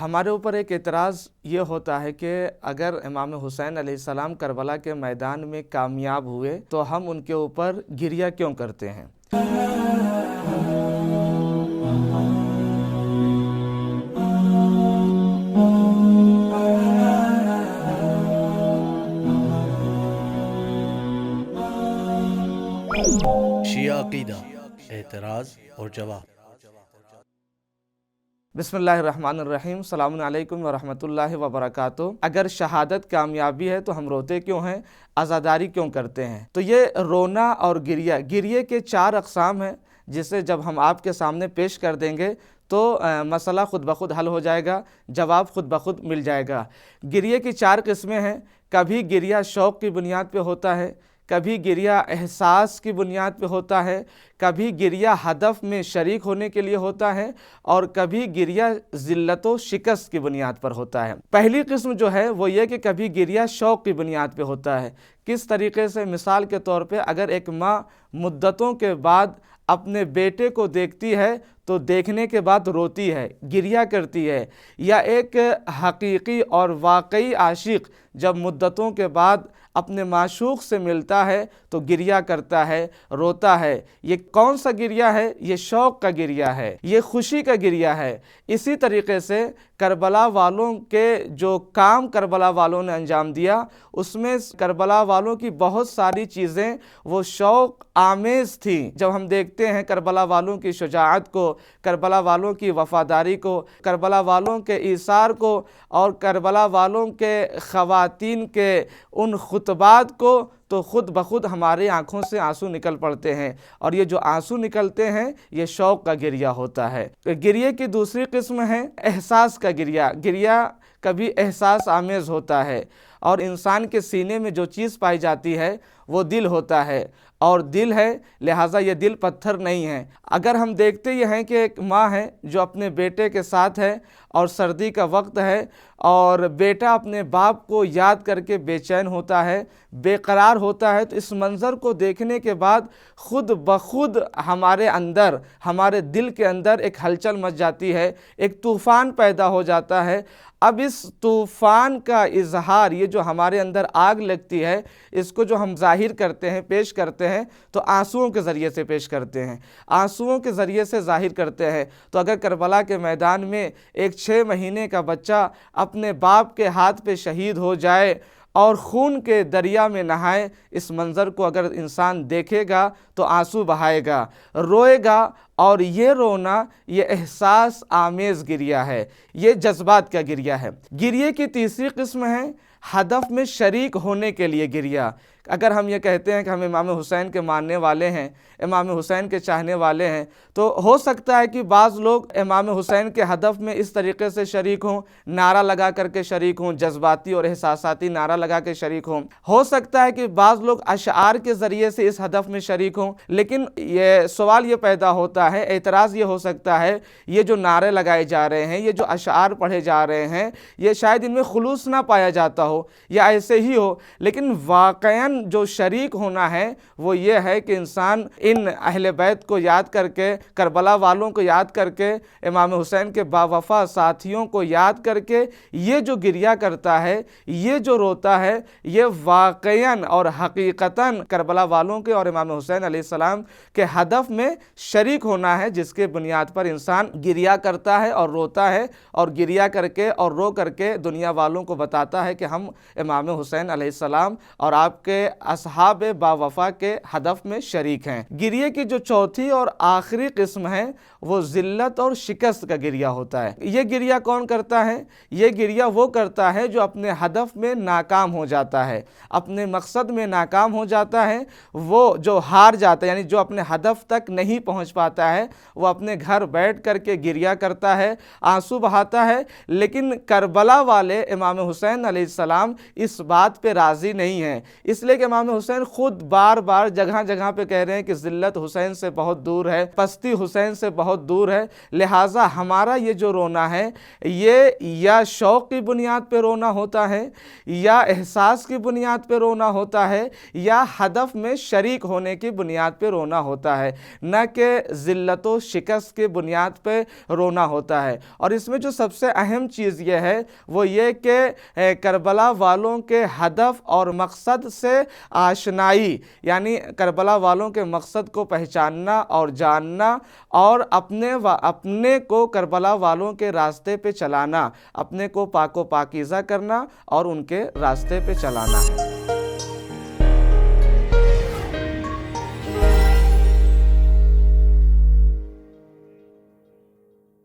ہمارے اوپر ایک اعتراض یہ ہوتا ہے کہ اگر امام حسین علیہ السلام کربلا کے میدان میں کامیاب ہوئے تو ہم ان کے اوپر گریہ کیوں کرتے ہیں؟ شیعہ عقیدہ، اعتراض اور جواب۔ بسم اللہ الرحمن الرحیم۔ السلام علیکم ورحمۃ اللہ وبرکاتہ۔ اگر شہادت کامیابی ہے تو ہم روتے کیوں ہیں، عزاداری کیوں کرتے ہیں؟ تو یہ رونا اور گریہ کے 4 اقسام ہیں، جسے جب ہم آپ کے سامنے پیش کر دیں گے تو مسئلہ خود بخود حل ہو جائے گا، جواب خود بخود مل جائے گا۔ گریہ کی 4 قسمیں ہیں۔ کبھی گریہ شوق کی بنیاد پہ ہوتا ہے، کبھی گریہ احساس کی بنیاد پہ ہوتا ہے، کبھی گریہ ہدف میں شریک ہونے کے لیے ہوتا ہے، اور کبھی گریہ ذلت و شکست کی بنیاد پر ہوتا ہے۔ پہلی قسم جو ہے وہ یہ کہ کبھی گریہ شوق کی بنیاد پہ ہوتا ہے۔ کس طریقے سے؟ مثال کے طور پہ اگر ایک ماں مدتوں کے بعد اپنے بیٹے کو دیکھتی ہے تو دیکھنے کے بعد روتی ہے، گریہ کرتی ہے، یا ایک حقیقی اور واقعی عاشق جب مدتوں کے بعد اپنے معشوق سے ملتا ہے تو گریہ کرتا ہے، روتا ہے۔ یہ کون سا گریہ ہے؟ یہ شوق کا گریہ ہے، یہ خوشی کا گریہ ہے۔ اسی طریقے سے کربلا والوں کے جو کام کربلا والوں نے انجام دیا، اس میں کربلا والوں کی بہت ساری چیزیں وہ شوق آمیز تھیں۔ جب ہم دیکھتے ہیں کربلا والوں کی شجاعت کو، کربلا والوں کی وفاداری کو، کربلا والوں کے ایثار کو، اور کربلا والوں کے خواتین کے ان خطبات کو، تو خود بخود ہماری آنکھوں سے آنسو نکل پڑتے ہیں، اور یہ جو آنسو نکلتے ہیں یہ شوق کا گریہ ہوتا ہے۔ گریہ کی دوسری قسم ہے احساس کا گریہ۔ گریہ کبھی احساس آمیز ہوتا ہے، اور انسان کے سینے میں جو چیز پائی جاتی ہے وہ دل ہوتا ہے، اور دل ہے لہٰذا یہ دل پتھر نہیں ہے۔ اگر ہم دیکھتے یہ ہیں کہ ایک ماں ہے جو اپنے بیٹے کے ساتھ ہے، اور سردی کا وقت ہے، اور بیٹا اپنے باپ کو یاد کر کے بے چین ہوتا ہے، بے قرار ہوتا ہے، تو اس منظر کو دیکھنے کے بعد خود بخود ہمارے اندر، ہمارے دل کے اندر ایک ہلچل مچ جاتی ہے، ایک طوفان پیدا ہو جاتا ہے۔ اب اس طوفان کا اظہار، یہ جو ہمارے اندر آگ لگتی ہے، اس کو جو ہم ظاہر کرتے ہیں، پیش کرتے ہیں، تو آنسوؤں کے ذریعے سے پیش کرتے ہیں، آنسوؤں کے ذریعے سے ظاہر کرتے ہیں۔ تو اگر کربلا کے میدان میں ایک 6 مہینے کا بچہ اپنے باپ کے ہاتھ پہ شہید ہو جائے اور خون کے دریا میں نہائے، اس منظر کو اگر انسان دیکھے گا تو آنسو بہائے گا، روئے گا، اور یہ رونا یہ احساس آمیز گریہ ہے، یہ جذبات کا گریہ ہے۔ گریہ کی تیسری قسم ہے ہدف میں شریک ہونے کے لیے گریہ۔ اگر ہم یہ کہتے ہیں کہ ہم امام حسین کے ماننے والے ہیں، امام حسین کے چاہنے والے ہیں، تو ہو سکتا ہے کہ بعض لوگ امام حسین کے ہدف میں اس طریقے سے شریک ہوں، نعرہ لگا کر کے شریک ہوں، جذباتی اور احساساتی نعرہ لگا کے شریک ہوں۔ ہو سکتا ہے کہ بعض لوگ اشعار کے ذریعے سے اس ہدف میں شریک ہوں، لیکن یہ سوال یہ پیدا ہوتا ہے، اعتراض یہ ہو سکتا ہے، یہ جو نعرے لگائے جا رہے ہیں، یہ جو اشعار پڑھے جا رہے ہیں، یہ شاید ان میں خلوص نہ پایا جاتا ہو، یا ایسے ہی ہو، لیکن واقعاً جو شریک ہونا ہے وہ یہ ہے کہ انسان ان اہل بیت کو یاد کر کے، کربلا والوں کو یاد کر کے، امام حسین کے باوفا ساتھیوں کو یاد کر کے یہ جو گریہ کرتا ہے، یہ جو روتا ہے، یہ واقعاً اور حقیقتاً کربلا والوں کے اور امام حسین علیہ السلام کے ہدف میں شریک ہونا ہے، جس کے بنیاد پر انسان گریہ کرتا ہے اور روتا ہے، اور گریہ کر کے اور رو کر کے دنیا والوں کو بتاتا ہے کہ ہم امام حسین علیہ السلام اور آپ کے اصحاب باوفا کے ہدف میں شریک ہیں۔ گریہ کی جو چوتھی اور آخری قسم ہے وہ ذلت اور شکست کا گریہ ہوتا ہے۔ یہ گریہ کون کرتا ہے؟ یہ گریہ وہ کرتا ہے جو اپنے ہدف میں ناکام ہو جاتا ہے، اپنے مقصد میں ناکام ہو جاتا ہے، وہ جو ہار جاتا ہے، یعنی جو اپنے ہدف تک نہیں پہنچ پاتا ہے، وہ اپنے گھر بیٹھ کر کے گریہ کرتا ہے، آنسو بہاتا ہے۔ لیکن کربلا والے امام حسین علیہ السلام اس بات پہ راضی نہیں ہیں، اس لیے کہ امام حسین خود بار بار جگہ جگہ پہ کہہ رہے ہیں کہ ذلت حسین سے بہت دور ہے، پستی حسین سے بہت بہت دور ہے، لہٰذا ہمارا یہ جو رونا ہے یہ یا شوق کی بنیاد پہ رونا ہوتا ہے، یا احساس کی بنیاد پہ رونا ہوتا ہے، یا ہدف میں شریک ہونے کی بنیاد پہ رونا ہوتا ہے، نہ کہ ذلت و شکست کی بنیاد پہ رونا ہوتا ہے۔ اور اس میں جو سب سے اہم چیز یہ ہے وہ یہ کہ کربلا والوں کے ہدف اور مقصد سے آشنائی، یعنی کربلا والوں کے مقصد کو پہچاننا اور جاننا، اور اپنے کو کربلا والوں کے راستے پہ چلانا، اپنے کو پاک و پاکیزہ کرنا اور ان کے راستے پہ چلانا ہے۔